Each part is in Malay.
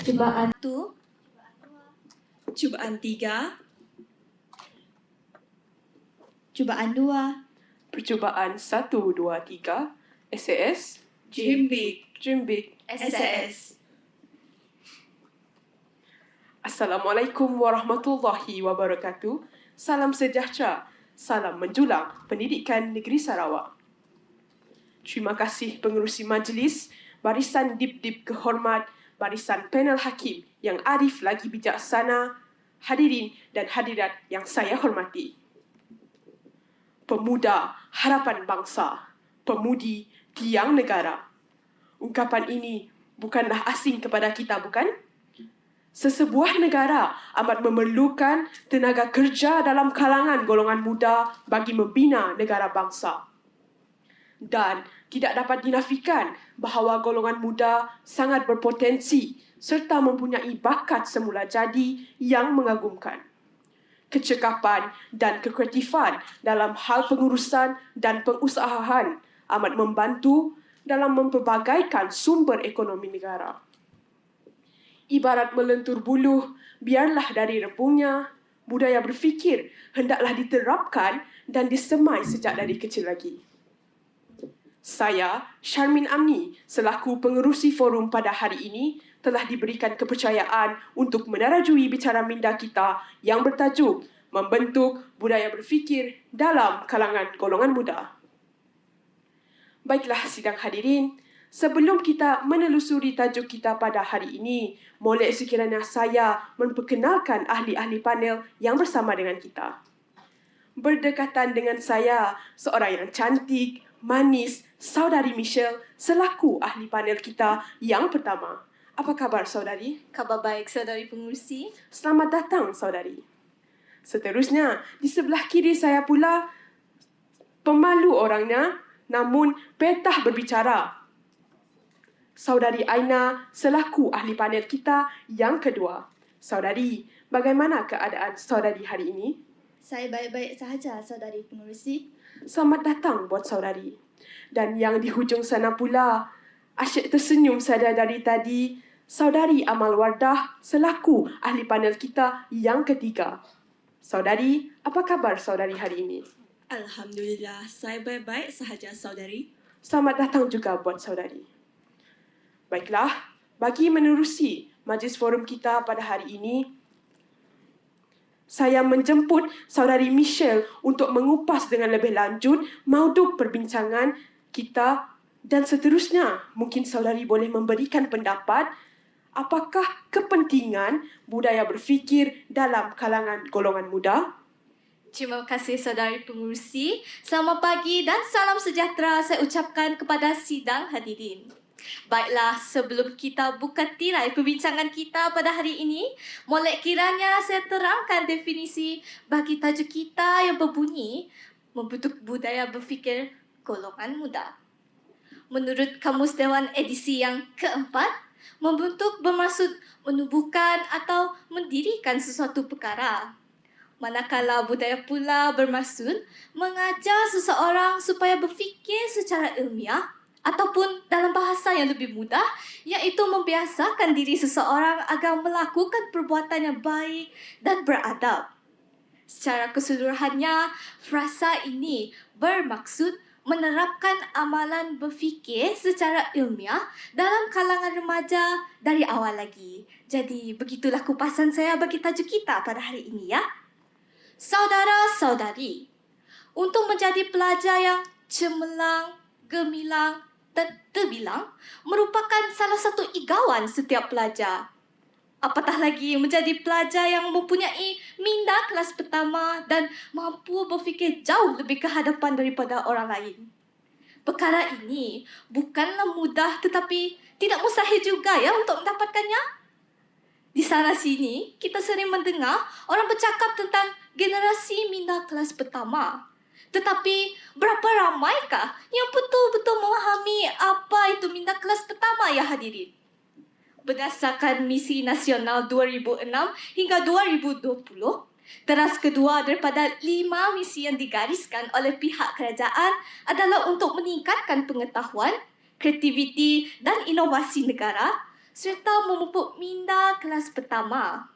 Cubaan Cubaan 3, Cubaan 2, Percubaan 1, 2, 3, SAS, Dream Big, Dream Big. SAS. Assalamualaikum warahmatullahi wabarakatuh. Salam sejahtera, salam menjulang Pendidikan Negeri Sarawak. Terima kasih pengerusi majlis, barisan dip-dip kehormat, barisan panel hakim yang arif lagi bijaksana, hadirin dan hadirat yang saya hormati. Pemuda harapan bangsa, pemudi tiang negara. Ungkapan ini bukanlah asing kepada kita, bukan? Sesebuah negara amat memerlukan tenaga kerja dalam kalangan golongan muda bagi membina negara bangsa. Dan tidak dapat dinafikan bahawa golongan muda sangat berpotensi serta mempunyai bakat semula jadi yang mengagumkan. Kecekapan dan kekreatifan dalam hal pengurusan dan pengusahaan amat membantu dalam mempelbagaikan sumber ekonomi negara. Ibarat melentur buluh, biarlah dari rebungnya, budaya berfikir hendaklah diterapkan dan disemai sejak dari kecil lagi. Saya, Sharmin Amni, selaku pengerusi forum pada hari ini, telah diberikan kepercayaan untuk menerajui bicara minda kita yang bertajuk Membentuk Budaya Berfikir dalam Kalangan Golongan Muda. Baiklah sidang hadirin, sebelum kita menelusuri tajuk kita pada hari ini, boleh sekiranya saya memperkenalkan ahli-ahli panel yang bersama dengan kita. Berdekatan dengan saya, seorang yang cantik, manis, saudari Michelle selaku ahli panel kita yang pertama. Apa khabar saudari? Khabar baik, saudari pengurusi. Selamat datang saudari. Seterusnya, di sebelah kiri saya pula pemalu orangnya, namun petah berbicara. Saudari Aina selaku ahli panel kita yang kedua. Saudari, bagaimana keadaan saudari hari ini? Saya baik-baik sahaja, saudari pengurusi. Selamat datang buat saudari. Dan yang di hujung sana pula, asyik tersenyum saja dari tadi, saudari Amal Wardah selaku ahli panel kita yang ketiga. Saudari, apa khabar saudari hari ini? Alhamdulillah, saya baik-baik sahaja, saudari. Selamat datang juga buat saudari. Baiklah, bagi menerusi majlis forum kita pada hari ini, saya menjemput saudari Michelle untuk mengupas dengan lebih lanjut mauduk perbincangan kita dan seterusnya. Mungkin saudari boleh memberikan pendapat apakah kepentingan budaya berfikir dalam kalangan golongan muda? Terima kasih saudari pengurusi. Selamat pagi dan salam sejahtera saya ucapkan kepada sidang hadirin. Baiklah, sebelum kita buka tirai perbincangan kita pada hari ini, molek kiranya saya terangkan definisi bagi tajuk kita yang berbunyi Membentuk Budaya Berfikir Golongan Muda. Menurut Kamus Dewan edisi yang keempat, membentuk bermaksud menubuhkan atau mendirikan sesuatu perkara. Manakala budaya pula bermaksud mengajar seseorang supaya berfikir secara ilmiah ataupun dalam bahasa yang lebih mudah, iaitu membiasakan diri seseorang agar melakukan perbuatan yang baik dan beradab. Secara keseluruhannya, frasa ini bermaksud menerapkan amalan berfikir secara ilmiah dalam kalangan remaja dari awal lagi. Jadi, begitulah kupasan saya bagi tajuk kita pada hari ini ya. Saudara-saudari, untuk menjadi pelajar yang cemerlang, gemilang dan terbilang merupakan salah satu igawan setiap pelajar. Apatah lagi menjadi pelajar yang mempunyai minda kelas pertama dan mampu berfikir jauh lebih ke hadapan daripada orang lain. Perkara ini bukanlah mudah tetapi tidak mustahil juga ya untuk mendapatkannya. Di sana sini kita sering mendengar orang bercakap tentang generasi minda kelas pertama. Tetapi berapa ramaikah yang betul-betul memahami apa itu minda kelas pertama ya hadirin? Berdasarkan Misi Nasional 2006 hingga 2020, teras kedua daripada 5 misi yang digariskan oleh pihak kerajaan adalah untuk meningkatkan pengetahuan, kreativiti dan inovasi negara serta memupuk minda kelas pertama.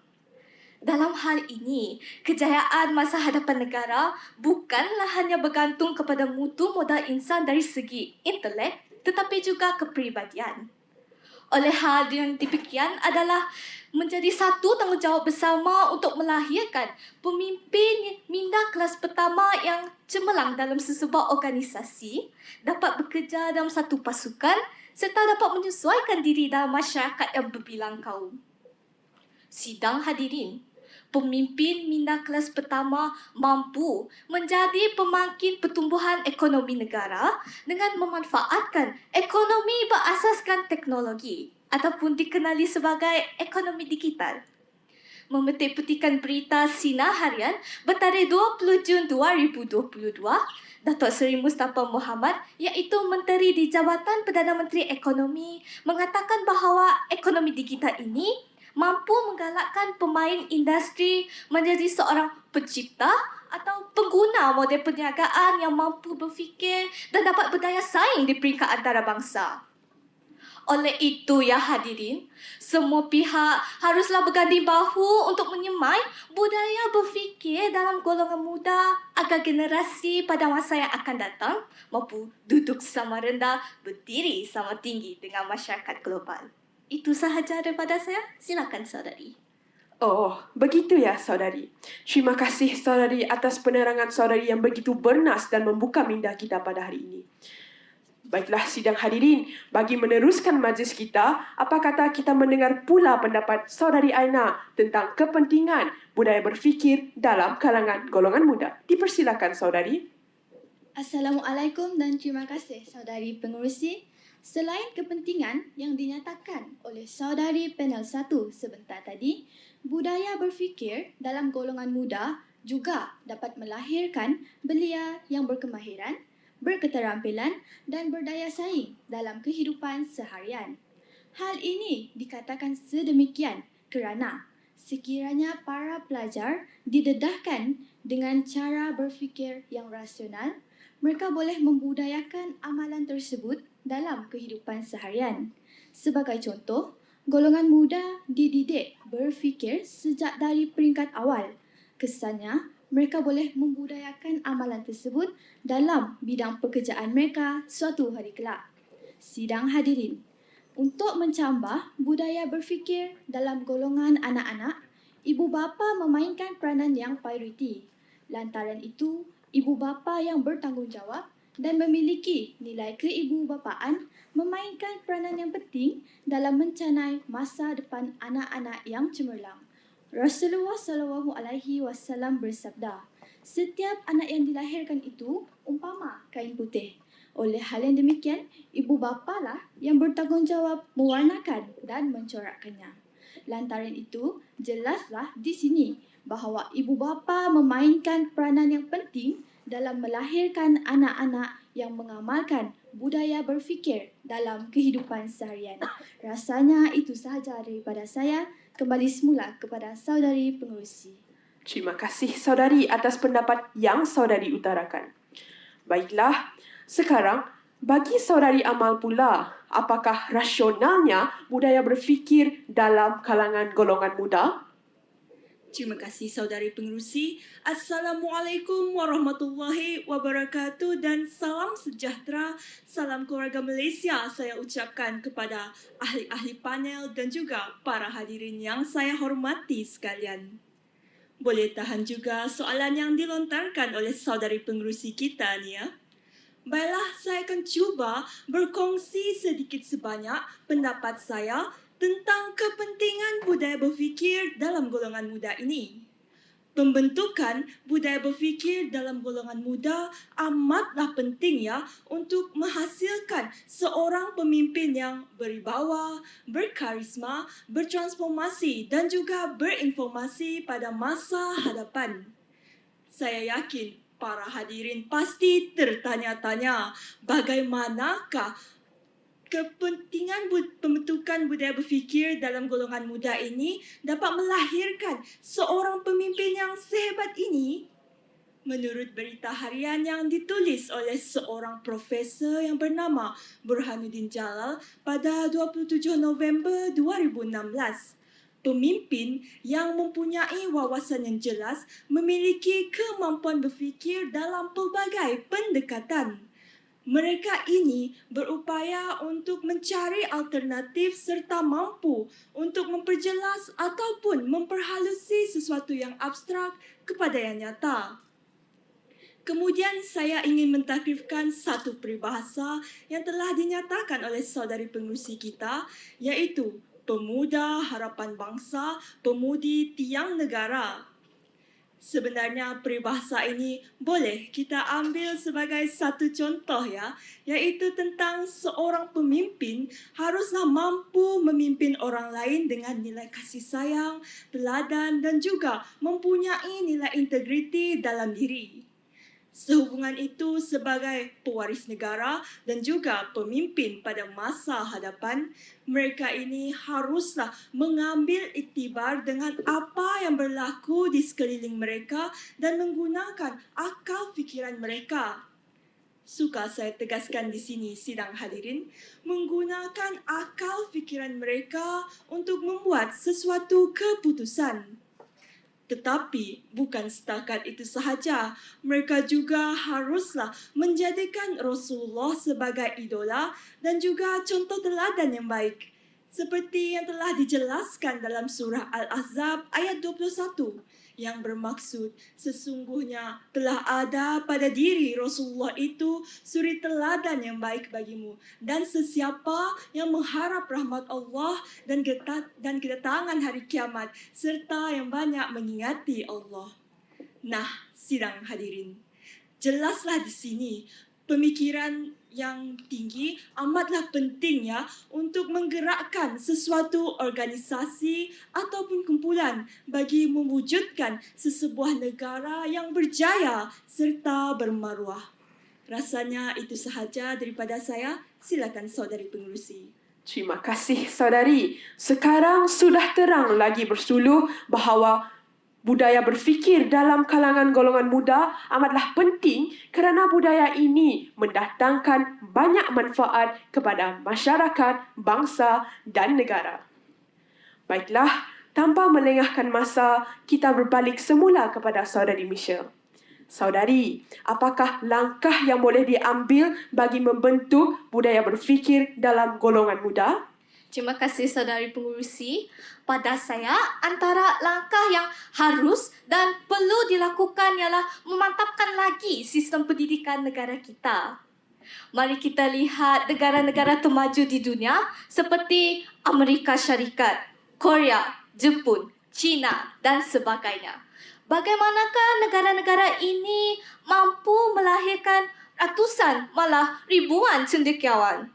Dalam hal ini, kejayaan masa hadapan negara bukanlah hanya bergantung kepada mutu modal insan dari segi intelek tetapi juga kepribadian. Oleh hal yang demikian adalah menjadi satu tanggungjawab bersama untuk melahirkan pemimpin minda kelas pertama yang cemerlang dalam sesebuah organisasi, dapat bekerja dalam satu pasukan serta dapat menyesuaikan diri dalam masyarakat yang berbilang kaum. Sidang hadirin, pemimpin minda kelas pertama mampu menjadi pemangkin pertumbuhan ekonomi negara dengan memanfaatkan ekonomi berasaskan teknologi ataupun dikenali sebagai ekonomi digital. Memetik petikan berita Sinar Harian bertarikh 20 Jun 2022, Datuk Seri Mustafa Mohamad iaitu Menteri di Jabatan Perdana Menteri Ekonomi mengatakan bahawa ekonomi digital ini mampu menggalakkan pemain industri menjadi seorang pencipta atau pengguna model perniagaan yang mampu berfikir dan dapat berdaya saing di peringkat antarabangsa. Oleh itu, ya hadirin, semua pihak haruslah berganding bahu untuk menyemai budaya berfikir dalam golongan muda agar generasi pada masa yang akan datang mampu duduk sama rendah, berdiri sama tinggi dengan masyarakat global. Itu sahaja daripada saya. Silakan saudari. Oh, begitu ya saudari. Terima kasih saudari atas penerangan saudari yang begitu bernas dan membuka minda kita pada hari ini. Baiklah sidang hadirin, bagi meneruskan majlis kita, apa kata kita mendengar pula pendapat saudari Aina tentang kepentingan budaya berfikir dalam kalangan golongan muda. Dipersilakan saudari. Assalamualaikum dan terima kasih saudari pengerusi. Selain kepentingan yang dinyatakan oleh saudari panel 1 sebentar tadi, budaya berfikir dalam golongan muda juga dapat melahirkan belia yang berkemahiran, berketerampilan dan berdaya saing dalam kehidupan seharian. Hal ini dikatakan sedemikian kerana sekiranya para pelajar didedahkan dengan cara berfikir yang rasional, mereka boleh membudayakan amalan tersebut dalam kehidupan seharian. Sebagai contoh, golongan muda dididik berfikir sejak dari peringkat awal. Kesannya, mereka boleh membudayakan amalan tersebut dalam bidang pekerjaan mereka suatu hari kelak. Sidang hadirin, untuk mencabar budaya berfikir dalam golongan anak-anak, ibu bapa memainkan peranan yang prioriti. Lantaran itu, ibu bapa yang bertanggungjawab dan memiliki nilai keibubapaan memainkan peranan yang penting dalam mencanai masa depan anak-anak yang cemerlang. Rasulullah SAW bersabda, setiap anak yang dilahirkan itu umpama kain putih. Oleh hal yang demikian, ibu bapa lah yang bertanggungjawab mewarnakan dan mencorakkannya. Lantaran itu, jelaslah di sini bahawa ibu bapa memainkan peranan yang penting dalam melahirkan anak-anak yang mengamalkan budaya berfikir dalam kehidupan seharian. Rasanya itu sahaja daripada saya. Kembali semula kepada saudari pengerusi. Terima kasih saudari atas pendapat yang saudari utarakan. Baiklah, sekarang bagi saudari Amal pula, apakah rasionalnya budaya berfikir dalam kalangan golongan muda? Terima kasih saudari pengerusi. Assalamualaikum warahmatullahi wabarakatuh dan salam sejahtera, salam keluarga Malaysia saya ucapkan kepada ahli-ahli panel dan juga para hadirin yang saya hormati sekalian. Boleh tahan juga soalan yang dilontarkan oleh saudari pengerusi kita ni ya. Baiklah, saya akan cuba berkongsi sedikit sebanyak pendapat saya tentang kepentingan budaya berfikir dalam golongan muda ini. Pembentukan budaya berfikir dalam golongan muda amatlah penting ya untuk menghasilkan seorang pemimpin yang berwibawa, berkarisma, bertransformasi dan juga berinformasi pada masa hadapan. Saya yakin para hadirin pasti tertanya-tanya bagaimanakah kepentingan pembentukan budaya berfikir dalam golongan muda ini dapat melahirkan seorang pemimpin yang sehebat ini. Menurut berita harian yang ditulis oleh seorang profesor yang bernama Burhanuddin Jalal pada 27 November 2016, pemimpin yang mempunyai wawasan yang jelas memiliki kemampuan berfikir dalam pelbagai pendekatan. Mereka ini berupaya untuk mencari alternatif serta mampu untuk memperjelas ataupun memperhalusi sesuatu yang abstrak kepada yang nyata. Kemudian saya ingin mentakrifkan satu peribahasa yang telah dinyatakan oleh saudari pengerusi kita, iaitu pemuda harapan bangsa, pemudi tiang negara. Sebenarnya peribahasa ini boleh kita ambil sebagai satu contoh iaitu tentang seorang pemimpin haruslah mampu memimpin orang lain dengan nilai kasih sayang, teladan dan juga mempunyai nilai integriti dalam diri. Sehubungan itu sebagai pewaris negara dan juga pemimpin pada masa hadapan, mereka ini haruslah mengambil iktibar dengan apa yang berlaku di sekeliling mereka dan menggunakan akal fikiran mereka. Suka saya tegaskan di sini sidang hadirin, menggunakan akal fikiran mereka untuk membuat sesuatu keputusan. Tetapi bukan setakat itu sahaja, mereka juga haruslah menjadikan Rasulullah sebagai idola dan juga contoh teladan yang baik. Seperti yang telah dijelaskan dalam surah Al-Ahzab ayat 21 yang bermaksud sesungguhnya telah ada pada diri Rasulullah itu suri teladan yang baik bagimu dan sesiapa yang mengharap rahmat Allah dan kedatangan hari kiamat serta yang banyak mengingati Allah. Nah, sidang hadirin, jelaslah di sini pemikiran yang tinggi amatlah penting untuk menggerakkan sesuatu organisasi ataupun kumpulan bagi mewujudkan sesebuah negara yang berjaya serta bermaruah. Rasanya itu sahaja daripada saya. Silakan saudari pengerusi. Terima kasih saudari. Sekarang sudah terang lagi bersuluh bahawa budaya berfikir dalam kalangan golongan muda amatlah penting kerana budaya ini mendatangkan banyak manfaat kepada masyarakat, bangsa dan negara. Baiklah, tanpa melengahkan masa, kita berbalik semula kepada saudari Michelle. Saudari, apakah langkah yang boleh diambil bagi membentuk budaya berfikir dalam golongan muda? Terima kasih saudari pengurusi. Pada saya, antara langkah yang harus dan perlu dilakukan ialah memantapkan lagi sistem pendidikan negara kita. Mari kita lihat negara-negara termaju di dunia seperti Amerika Syarikat, Korea, Jepun, China dan sebagainya. Bagaimanakah negara-negara ini mampu melahirkan ratusan malah ribuan cendekiawan?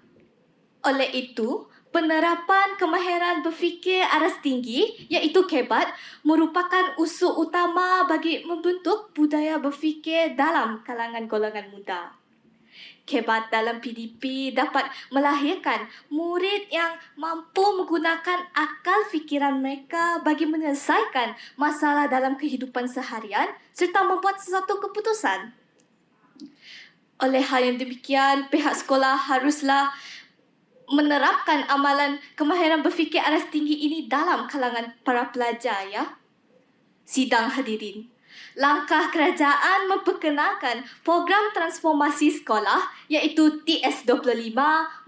Oleh itu, penerapan kemahiran berfikir aras tinggi iaitu KEBAT merupakan unsur utama bagi membentuk budaya berfikir dalam kalangan golongan muda. KEBAT dalam PDP dapat melahirkan murid yang mampu menggunakan akal fikiran mereka bagi menyelesaikan masalah dalam kehidupan seharian serta membuat sesuatu keputusan. Oleh hal yang demikian, pihak sekolah haruslah menerapkan amalan kemahiran berfikir aras tinggi ini dalam kalangan para pelajar Sidang hadirin. Langkah kerajaan memperkenalkan program transformasi sekolah iaitu TS25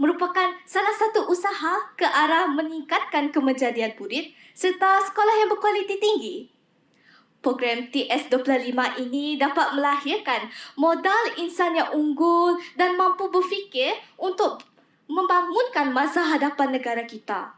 merupakan salah satu usaha ke arah meningkatkan kemenjadian murid serta sekolah yang berkualiti tinggi. Program TS25 ini dapat melahirkan modal insan yang unggul dan mampu berfikir untuk membangunkan masa hadapan negara kita.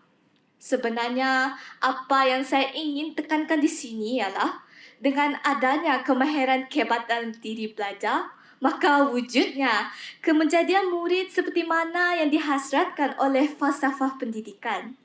Sebenarnya, apa yang saya ingin tekankan di sini ialah dengan adanya kemahiran KEBAT dalam diri pelajar, maka wujudnya kemenjadian murid seperti mana yang dihasratkan oleh falsafah pendidikan.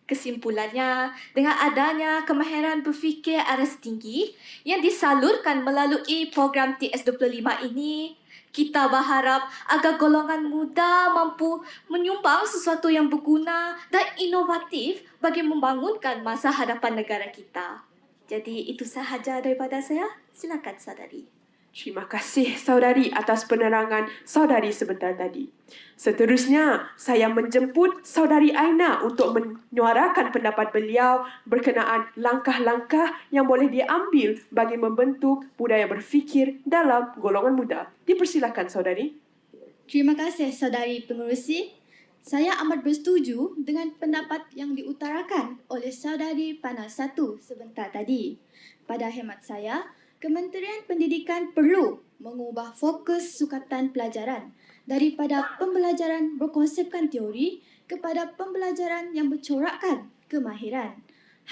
Kesimpulannya, dengan adanya kemahiran berfikir aras tinggi yang disalurkan melalui program TS25 ini, kita berharap agar golongan muda mampu menyumbang sesuatu yang berguna dan inovatif bagi membangunkan masa hadapan negara kita. Jadi itu sahaja daripada saya. Silakan saudari. Terima kasih saudari atas penerangan saudari sebentar tadi. Seterusnya, saya menjemput saudari Aina untuk menyuarakan pendapat beliau berkenaan langkah-langkah yang boleh diambil bagi membentuk budaya berfikir dalam golongan muda. Dipersilakan saudari. Terima kasih saudari pengerusi. Saya amat bersetuju dengan pendapat yang diutarakan oleh saudari panel 1 sebentar tadi. Pada hemat saya, Kementerian Pendidikan perlu mengubah fokus sukatan pelajaran daripada pembelajaran berkonsepkan teori kepada pembelajaran yang bercorakkan kemahiran.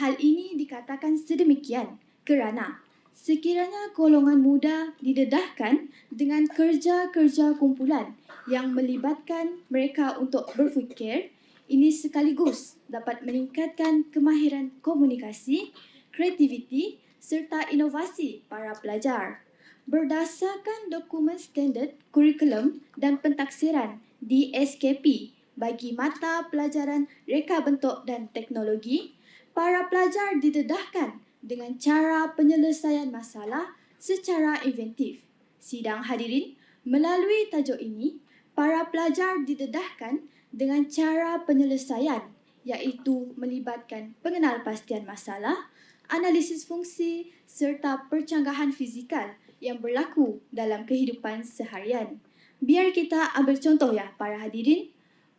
Hal ini dikatakan sedemikian kerana sekiranya golongan muda didedahkan dengan kerja-kerja kumpulan yang melibatkan mereka untuk berfikir, ini sekaligus dapat meningkatkan kemahiran komunikasi, kreativiti serta inovasi para pelajar. Berdasarkan dokumen standard kurikulum dan pentaksiran DSKP bagi mata pelajaran reka bentuk dan teknologi, para pelajar didedahkan dengan cara penyelesaian masalah secara inventif. Sidang hadirin, melalui tajuk ini, para pelajar didedahkan dengan cara penyelesaian iaitu melibatkan pengenalpastian masalah, analisis fungsi serta percanggahan fizikal yang berlaku dalam kehidupan seharian. Biar kita ambil contoh ya para hadirin.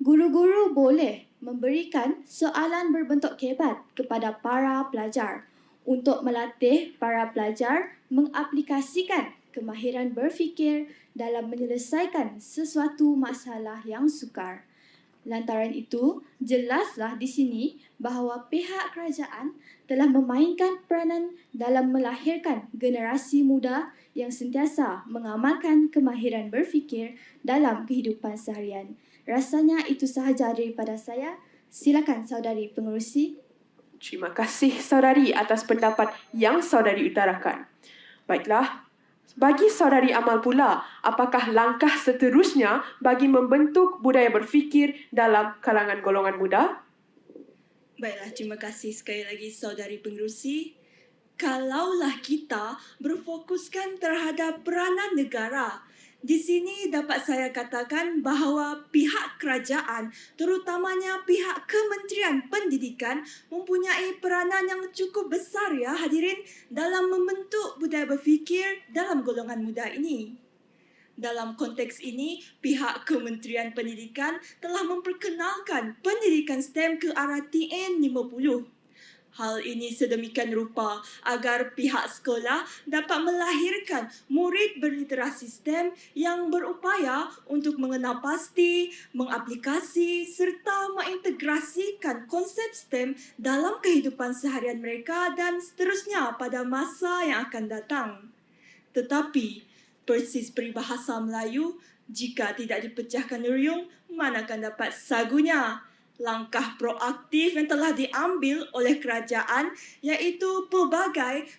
Guru-guru boleh memberikan soalan berbentuk kebat kepada para pelajar untuk melatih para pelajar mengaplikasikan kemahiran berfikir dalam menyelesaikan sesuatu masalah yang sukar. Lantaran itu, jelaslah di sini bahawa pihak kerajaan telah memainkan peranan dalam melahirkan generasi muda yang sentiasa mengamalkan kemahiran berfikir dalam kehidupan seharian. Rasanya itu sahaja daripada saya. Silakan saudari pengerusi. Terima kasih saudari atas pendapat yang saudari utarakan. Baiklah, bagi saudari Amal pula, apakah langkah seterusnya bagi membentuk budaya berfikir dalam kalangan golongan muda? Baiklah, terima kasih sekali lagi saudari pengerusi. Kalaulah kita berfokuskan terhadap peranan negara, di sini dapat saya katakan bahawa pihak kerajaan, terutamanya pihak Kementerian Pendidikan, mempunyai peranan yang cukup besar ya hadirin dalam membentuk budaya berfikir dalam golongan muda ini. Dalam konteks ini, pihak Kementerian Pendidikan telah memperkenalkan pendidikan STEM ke arah TN50. Hal ini sedemikian rupa agar pihak sekolah dapat melahirkan murid berliterasi STEM yang berupaya untuk mengenal pasti, mengaplikasi serta mengintegrasikan konsep STEM dalam kehidupan seharian mereka dan seterusnya pada masa yang akan datang. Tetapi, persis peribahasa Melayu, jika tidak dipecahkan ruyung, mana akan dapat sagunya? Langkah proaktif yang telah diambil oleh kerajaan iaitu pelbagai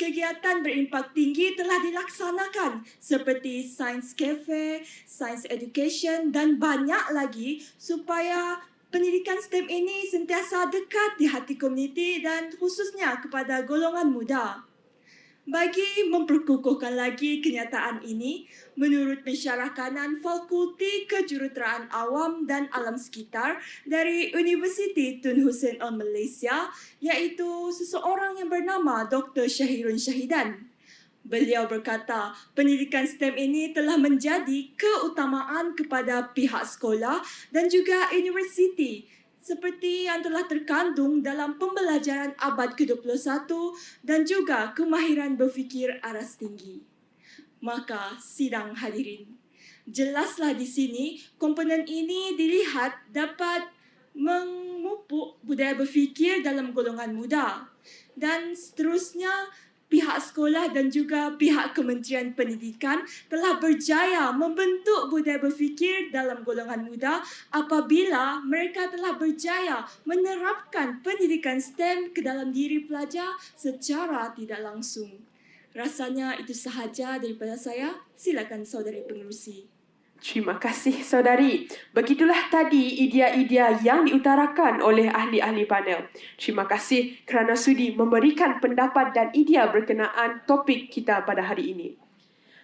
kegiatan berimpak tinggi telah dilaksanakan seperti Science Cafe, Science Education dan banyak lagi supaya pendidikan STEM ini sentiasa dekat di hati komuniti dan khususnya kepada golongan muda. Bagi memperkukuhkan lagi kenyataan ini, menurut pensyarah kanan Fakulti Kejuruteraan Awam dan Alam Sekitar dari Universiti Tun Hussein Al Malaysia, iaitu seseorang yang bernama Dr. Syahirun Syahidan. Beliau berkata, pendidikan STEM ini telah menjadi keutamaan kepada pihak sekolah dan juga universiti, seperti yang telah terkandung dalam pembelajaran abad ke-21 dan juga kemahiran berfikir aras tinggi. Maka, sidang hadirin, jelaslah di sini komponen ini dilihat dapat memupuk budaya berfikir dalam golongan muda. Dan seterusnya, pihak sekolah dan juga pihak Kementerian Pendidikan telah berjaya membentuk budaya berfikir dalam golongan muda apabila mereka telah berjaya menerapkan pendidikan STEM ke dalam diri pelajar secara tidak langsung. Rasanya itu sahaja daripada saya. Silakan saudari pengerusi. Terima kasih saudari. Begitulah tadi idea-idea yang diutarakan oleh ahli-ahli panel. Terima kasih kerana sudi memberikan pendapat dan idea berkenaan topik kita pada hari ini.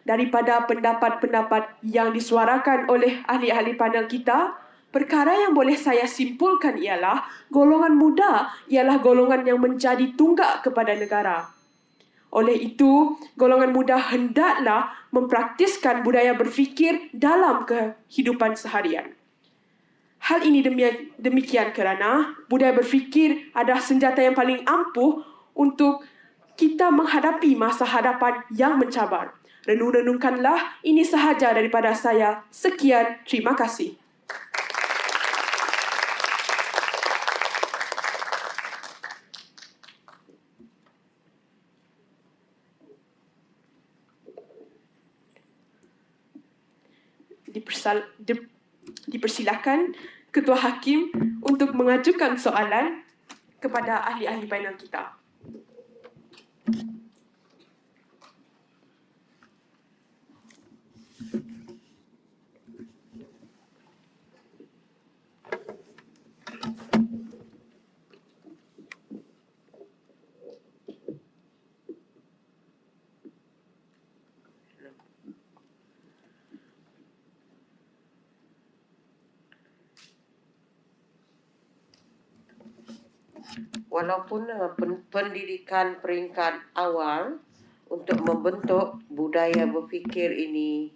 daripada pendapat-pendapat yang disuarakan oleh ahli-ahli panel kita, perkara yang boleh saya simpulkan ialah golongan muda ialah golongan yang menjadi tunggak kepada negara. Oleh itu, golongan muda hendaklah mempraktiskan budaya berfikir dalam kehidupan seharian. Hal ini demikian kerana budaya berfikir adalah senjata yang paling ampuh untuk kita menghadapi masa hadapan yang mencabar. Renung-renungkanlah, ini sahaja daripada saya. Sekian, terima kasih. Dipersilakan Ketua Hakim untuk mengajukan soalan kepada ahli-ahli panel kita. Walaupun pendidikan peringkat awal untuk membentuk budaya berfikir ini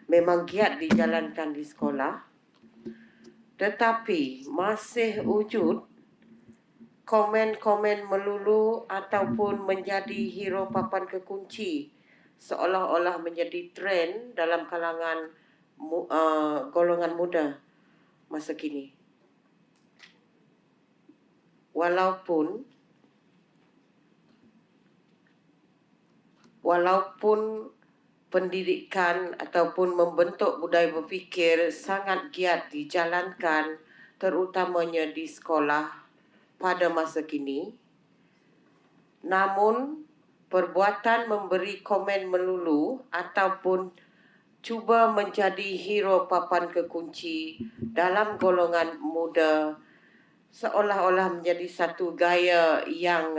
memang giat dijalankan di sekolah, tetapi masih wujud komen-komen melulu ataupun menjadi hero papan kekunci, seolah-olah menjadi trend dalam kalangan golongan muda masa kini. Walaupun pendidikan ataupun membentuk budaya berfikir sangat giat dijalankan terutamanya di sekolah pada masa kini, namun perbuatan memberi komen melulu ataupun cuba menjadi hero papan kekunci dalam golongan muda seolah-olah menjadi satu gaya yang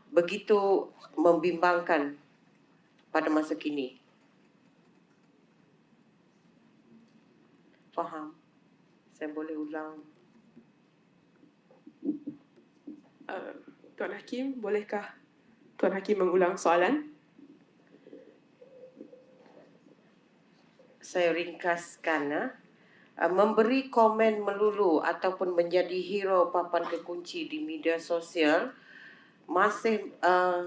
begitu membimbangkan pada masa kini. Faham? Saya boleh ulang? Tuan Hakim, bolehkah Tuan Hakim mengulang soalan? Saya ringkaskan. Memberi komen melulu ataupun menjadi hero papan kekunci di media sosial masih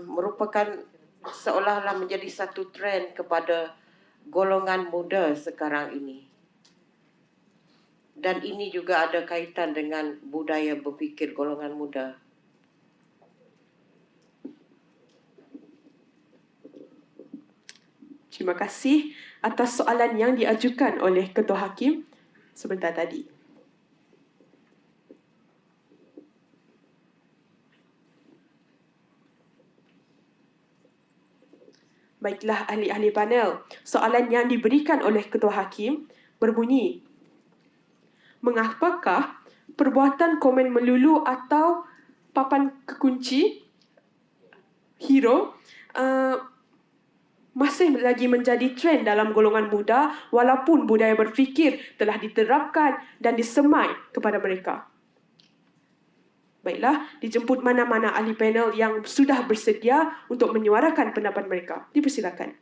merupakan seolah-olah menjadi satu trend kepada golongan muda sekarang ini. Dan ini juga ada kaitan dengan budaya berfikir golongan muda. Terima kasih atas soalan yang diajukan oleh Ketua Hakim sebentar tadi. Baiklah ahli-ahli panel, soalan yang diberikan oleh Ketua Hakim berbunyi, mengapakah perbuatan komen melulu atau papan kekunci hero masih lagi menjadi trend dalam golongan muda walaupun budaya berfikir telah diterapkan dan disemai kepada mereka. Baiklah, dijemput mana-mana ahli panel yang sudah bersedia untuk menyuarakan pendapat mereka. Dipersilakan.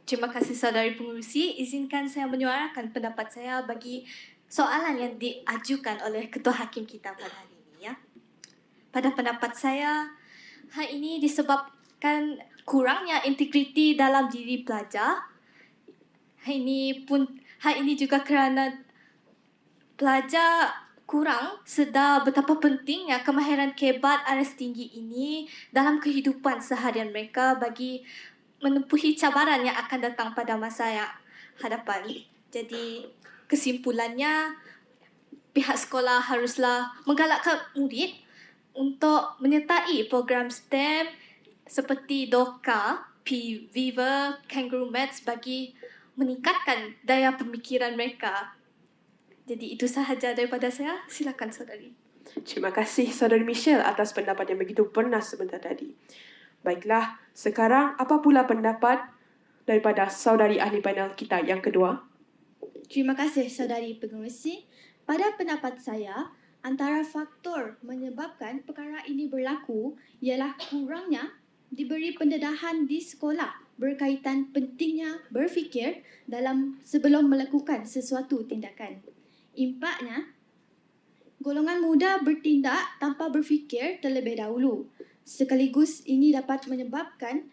Terima kasih saudari pengurusi. Izinkan saya menyuarakan pendapat saya bagi soalan yang diajukan oleh Ketua Hakim kita pada hari ini. Pada pendapat saya, hal ini disebabkan kurangnya integriti dalam diri pelajar. Hal ini juga kerana pelajar kurang sedar betapa pentingnya kemahiran kebat aras tinggi ini dalam kehidupan seharian mereka bagi menempuhi cabaran yang akan datang pada masa yang hadapan. Jadi kesimpulannya, pihak sekolah haruslah menggalakkan murid untuk menyertai program STEM seperti DOKA, P-Viva, Kangaroo Maths bagi meningkatkan daya pemikiran mereka. Jadi itu sahaja daripada saya. Silakan saudari. Terima kasih Saudari Michelle atas pendapat yang begitu bernas sebentar tadi. Baiklah, sekarang apa pula pendapat daripada saudari ahli panel kita yang kedua? Terima kasih saudari pengerusi. Pada pendapat saya, antara faktor menyebabkan perkara ini berlaku ialah kurangnya diberi pendedahan di sekolah berkaitan pentingnya berfikir sebelum melakukan sesuatu tindakan. Impaknya, golongan muda bertindak tanpa berfikir terlebih dahulu. Sekaligus ini dapat mencalarkan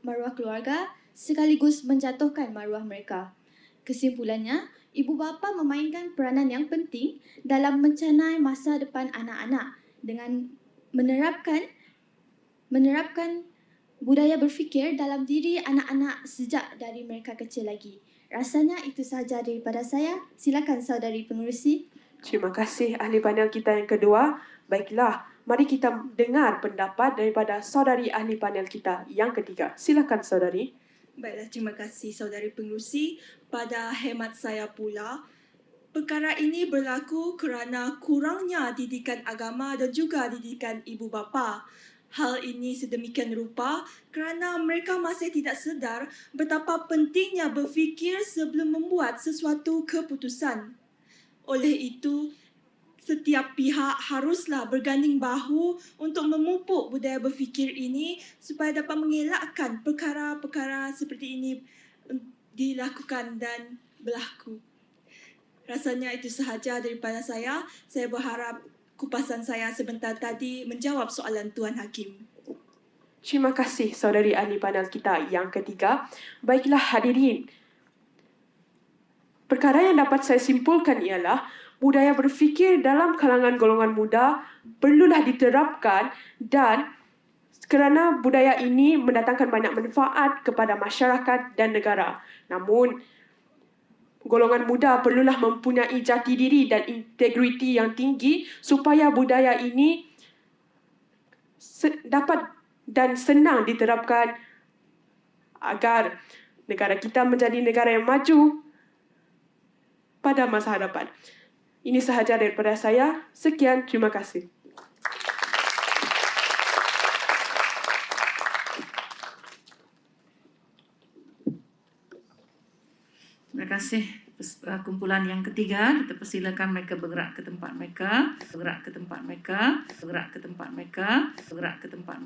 maruah keluarga sekaligus menjatuhkan maruah mereka. Kesimpulannya, ibu bapa memainkan peranan yang penting dalam mencanai masa depan anak-anak dengan menerapkan budaya berfikir dalam diri anak-anak sejak dari mereka kecil lagi. Rasanya itu sahaja daripada saya. Silakan saudari pengerusi. Terima kasih ahli panel kita yang kedua. Baiklah, mari kita dengar pendapat daripada saudari ahli panel kita yang ketiga. Silakan saudari. Baiklah, terima kasih saudari pengerusi. Pada hemat saya pula, perkara ini berlaku kerana kurangnya didikan agama dan juga didikan ibu bapa. Hal ini sedemikian rupa kerana mereka masih tidak sedar betapa pentingnya berfikir sebelum membuat sesuatu keputusan. Oleh itu, setiap pihak haruslah berganding bahu untuk memupuk budaya berfikir ini supaya dapat mengelakkan perkara-perkara seperti ini dilakukan dan berlaku. Rasanya itu sahaja daripada saya. Saya berharap kupasan saya sebentar tadi menjawab soalan Tuan Hakim. Terima kasih saudari ahli panel kita yang ketiga. Baiklah hadirin. Perkara yang dapat saya simpulkan ialah budaya berfikir dalam kalangan golongan muda perlulah diterapkan dan kerana budaya ini mendatangkan banyak manfaat kepada masyarakat dan negara. Namun, golongan muda perlulah mempunyai jati diri dan integriti yang tinggi supaya budaya ini dapat dan senang diterapkan agar negara kita menjadi negara yang maju pada masa hadapan. Ini sahaja daripada saya. Sekian, terima kasih. Terima kasih. Kumpulan yang ketiga, kita persilakan mereka bergerak ke tempat mereka, bergerak ke tempat mereka, bergerak ke tempat mereka, bergerak ke tempat